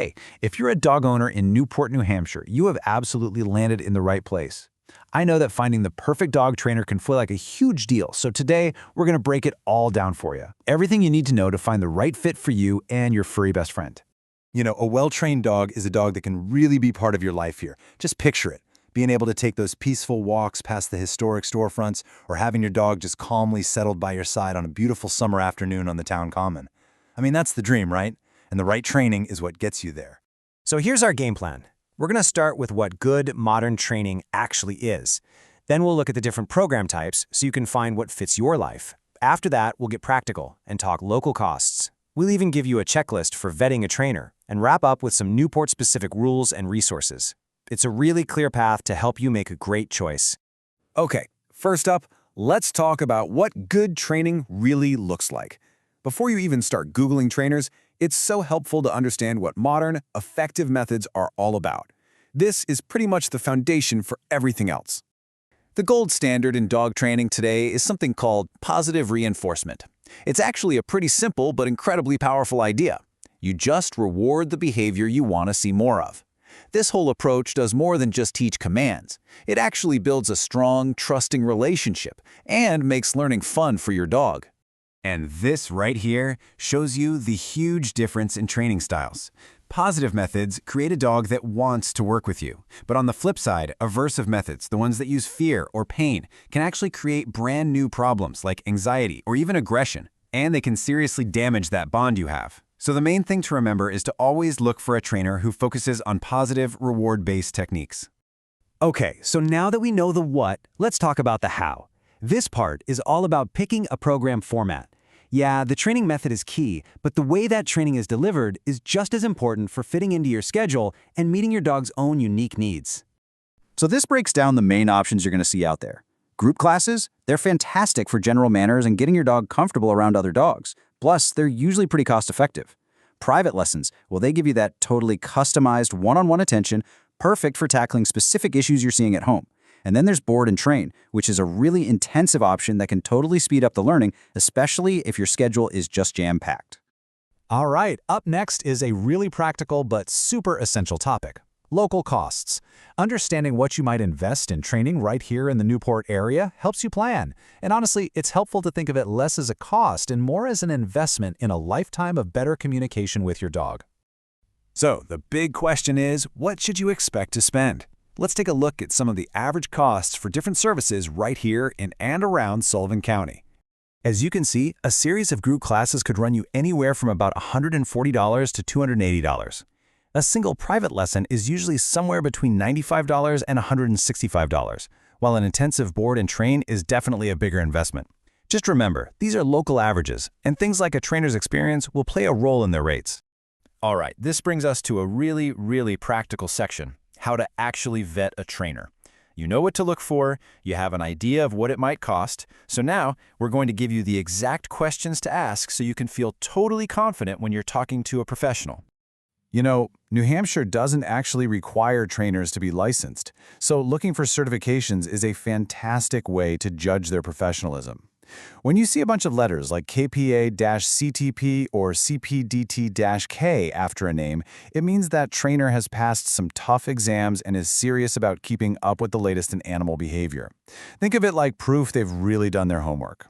Hey, if you're a dog owner in Newport, New Hampshire, you have absolutely landed in the right place. I know that finding the perfect dog trainer can feel like a huge deal, so today we're going to break it all down for you. Everything you need to know to find the right fit for you and your furry best friend. You know, a well-trained dog is a dog that can really be part of your life here. Just picture it, being able to take those peaceful walks past the historic storefronts or having your dog just calmly settled by your side on a beautiful summer afternoon on the town common. I mean, that's the dream, right? And the right training is what gets you there. So here's our game plan. We're going to start with what good modern training actually is. Then we'll look at the different program types so you can find what fits your life. After that, we'll get practical and talk local costs. We'll even give you a checklist for vetting a trainer and wrap up with some Newport-specific rules and resources. It's a really clear path to help you make a great choice. Okay, first up, let's talk about what good training really looks like. Before you even start Googling trainers, it's so helpful to understand what modern, effective methods are all about. This is pretty much the foundation for everything else. The gold standard in dog training today is something called positive reinforcement. It's actually a pretty simple but incredibly powerful idea. You just reward the behavior you want to see more of. This whole approach does more than just teach commands. It actually builds a strong, trusting relationship and makes learning fun for your dog. And this right here shows you the huge difference in training styles. Positive methods create a dog that wants to work with you. But on the flip side, aversive methods, the ones that use fear or pain, can actually create brand new problems like anxiety or even aggression. And they can seriously damage that bond you have. So the main thing to remember is to always look for a trainer who focuses on positive, reward-based techniques. Okay, so now that we know the what, let's talk about the how. This part is all about picking a program format. Yeah, the training method is key, but the way that training is delivered is just as important for fitting into your schedule and meeting your dog's own unique needs. So this breaks down the main options you're going to see out there. Group classes, they're fantastic for general manners and getting your dog comfortable around other dogs. Plus, they're usually pretty cost-effective. Private lessons, well, they give you that totally customized one-on-one attention, perfect for tackling specific issues you're seeing at home. And then there's board and train, which is a really intensive option that can totally speed up the learning, especially if your schedule is just jam-packed. All right, up next is a really practical but super essential topic: local costs. Understanding what you might invest in training right here in the Newport area helps you plan. And honestly, it's helpful to think of it less as a cost and more as an investment in a lifetime of better communication with your dog. So, the big question is, what should you expect to spend? Let's take a look at some of the average costs for different services right here in and around Sullivan County. As you can see, a series of group classes could run you anywhere from about $140 to $280. A single private lesson is usually somewhere between $95 and $165, while an intensive board and train is definitely a bigger investment. Just remember, these are local averages, and things like a trainer's experience will play a role in their rates. All right, this brings us to a really practical section: how to actually vet a trainer. You know what to look for, you have an idea of what it might cost, so now we're going to give you the exact questions to ask so you can feel totally confident when you're talking to a professional. You know, New Hampshire doesn't actually require trainers to be licensed, so looking for certifications is a fantastic way to judge their professionalism. When you see a bunch of letters like KPA-CTP or CPDT-K after a name, it means that trainer has passed some tough exams and is serious about keeping up with the latest in animal behavior. Think of it like proof they've really done their homework.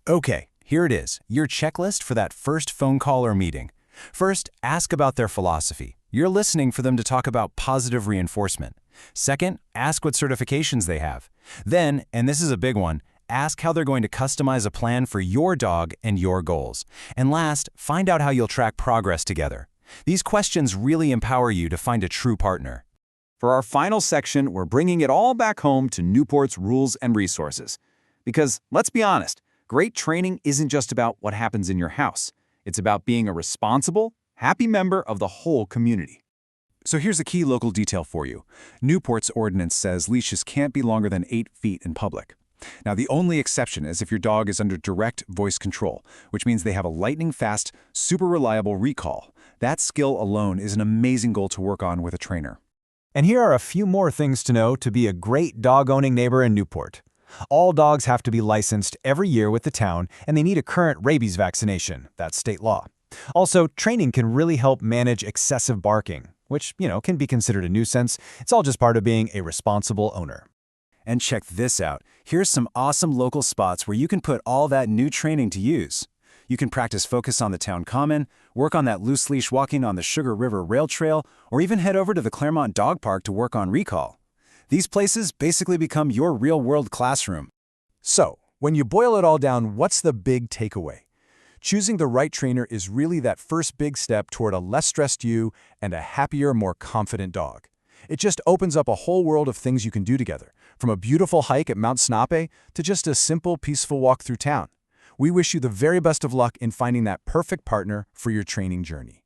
Okay, here it is, your checklist for that first phone call or meeting. First, ask about their philosophy. You're listening for them to talk about positive reinforcement. Second, ask what certifications they have. Then, and this is a big one, ask how they're going to customize a plan for your dog and your goals. And last, find out how you'll track progress together. These questions really empower you to find a true partner. For our final section, we're bringing it all back home to Newport's rules and resources. Because, let's be honest, great training isn't just about what happens in your house. It's about being a responsible, happy member of the whole community. So here's a key local detail for you. Newport's ordinance says leashes can't be longer than 8 feet in public. Now, the only exception is if your dog is under direct voice control, which means they have a lightning-fast, super reliable recall. That skill alone is an amazing goal to work on with a trainer. And here are a few more things to know to be a great dog-owning neighbor in Newport. All dogs have to be licensed every year with the town, and they need a current rabies vaccination. That's state law. Also, training can really help manage excessive barking, which, can be considered a nuisance. It's all just part of being a responsible owner. And check this out. Here's some awesome local spots where you can put all that new training to use. You can practice focus on the town common, work on that loose leash walking on the Sugar River Rail Trail, or even head over to the Claremont Dog Park to work on recall. These places basically become your real-world classroom. So, when you boil it all down, what's the big takeaway? Choosing the right trainer is really that first big step toward a less stressed you and a happier, more confident dog. It just opens up a whole world of things you can do together, from a beautiful hike at Mount Snape to just a simple, peaceful walk through town. We wish you the very best of luck in finding that perfect partner for your training journey.